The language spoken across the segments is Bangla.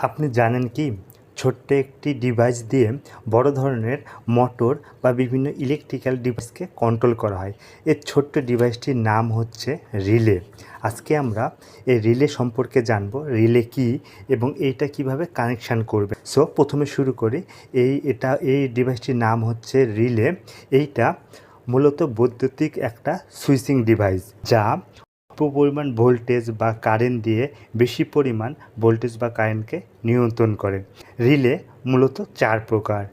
আপনি জানেন কি ছোট্ট একটি ডিভাইস দিয়ে বড় ধরনের মোটর বা বিভিন্ন ইলেকট্রিক্যাল ডিভাইসকে কন্ট্রোল করা হয়। এই ছোট্ট ডিভাইসটির নাম হচ্ছে রিলে। আজকে আমরা এই রিলে সম্পর্কে জানব, রিলে কি এবং এইটা কিভাবে কানেকশান করবে। সো প্রথমে শুরু করি। এই ডিভাইসটির নাম হচ্ছে রিলে। এইটা মূলত বৈদ্যুতিক একটা সুইচিং ডিভাইস, যা অল্প পরিমাণ ভোল্টেজ বা কারেন্ট দিয়ে বেশি পরিমাণ ভোল্টেজ বা কারেন্টকে নিয়ন্ত্রণ করে। রিলে মূলত 4 প্রকার।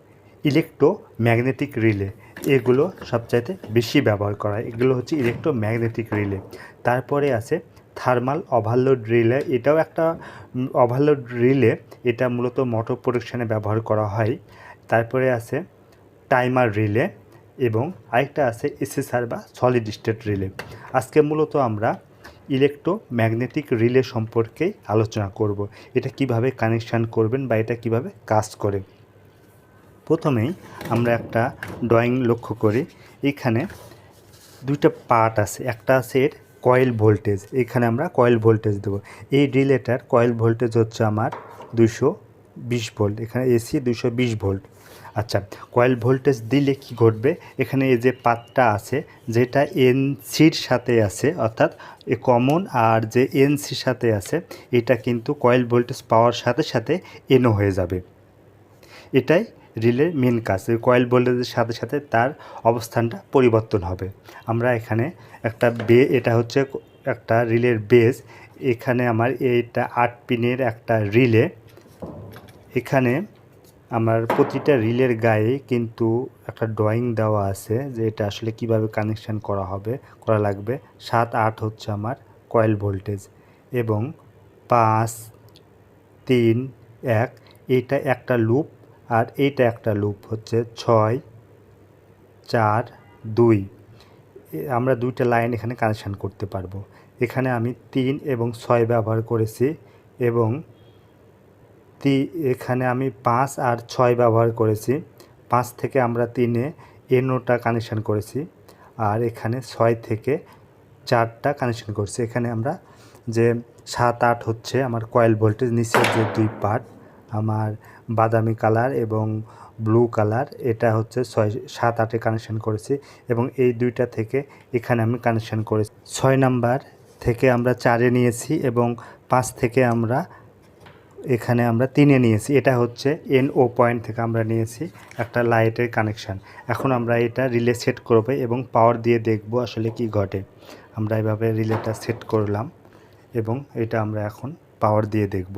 ইলেকট্রোম্যাগনেটিক রিলে, এগুলো সবচাইতে বেশি ব্যবহার করা হয়। এগুলো হচ্ছে ইলেকট্রোম্যাগনেটিক রিলে। তারপরে আছে থার্মাল ওভারলোড রিলে, এটাও একটা ওভারলোড রিলে। এটা মূলত মোটর প্রোটেকশানে ব্যবহার করা হয়। তারপরে আছে টাইমার রিলে এবং আরেকটা আছে এসএসআর বা সলিড স্টেট রিলে। আজকে মূলত আমরা ইলেকট্রোম্যাগনেটিক রিলে সম্পর্কে আলোচনা করব। এটা কিভাবে কানেকশান করবেন বা এটা কিভাবে কাজ করে। প্রথমেই আমরা একটা ড্রয়িং লক্ষ্য করি। এখানে দুইটা পার্ট আছে, একটা আছে এর কয়েল ভোল্টেজ। এখানে আমরা কয়েল ভোল্টেজ দেব। এই রিলেটার কয়েল ভোল্টেজ হচ্ছে আমার 220 ভোল্ট, এখানে এসি 220 ভোল্ট। আচ্ছা, কয়েল ভোল্টেজ দিলে কি ঘটবে, এখানে এই যে পাতটা আছে যেটা এনসির সাথে আছে, অর্থাৎ এ কমন আর যে এনসির সাথে আছে, এটা কিন্তু কয়েল ভোল্টেজ পাওয়ার সাথে সাথে এনও হয়ে যাবে। এটাই রিলের মেন কাজ। কয়েল ভোল্টেজের সাথে সাথে তার অবস্থানটা পরিবর্তন হবে। আমরা এখানে একটা এটা হচ্ছে একটা রিলের বেস। এখানে আমার এইটা 8 পিনের একটা রিলে। এখানে আমার প্রতিটা রিলের গায়ে কিন্তু একটা ড্রয়িং দেওয়া আছে যে এটা আসলে কিভাবে কানেকশান করা লাগবে। 7, 8 হচ্ছে আমার কয়েল ভোল্টেজ এবং 5, 3, 1 এইটা একটা লুপ, আর এইটা একটা লুপ হচ্ছে 6, 4, 2। আমরা দুইটা লাইন এখানে কানেকশান করতে পারবো। এখানে আমি 3 এবং 6 ব্যবহার করেছি এবং এখানে আমি 5 আর 6 ব্যবহার করেছি। 5 থেকে আমরা 3-এ এনওটা কানেকশান করেছি, আর এখানে 6 থেকে 4টা কানেকশান করছি। এখানে আমরা যে 7, 8 হচ্ছে আমার কয়েল ভোল্টেজ, নিচের যে দুই পার্ট আমার বাদামি কালার এবং ব্লু কালার, এটা হচ্ছে 7, 8-এ কানেকশান করেছি এবং এই দুইটা থেকে এখানে আমি কানেকশান করেছি। 6 নাম্বার থেকে আমরা 4-এ নিয়েছি এবং 5 থেকে আমরা এখানে আমরা 3-এ নিয়েছি। এটা হচ্ছে এনও পয়েন্ট থেকে আমরা নিয়েছি একটা লাইটের কানেকশান। এখন আমরা এটা রিলে সেট করব এবং পাওয়ার দিয়ে দেখব আসলে কি ঘটে। আমরা এভাবে রিলেটা সেট করলাম এবং এটা আমরা এখন পাওয়ার দিয়ে দেখব।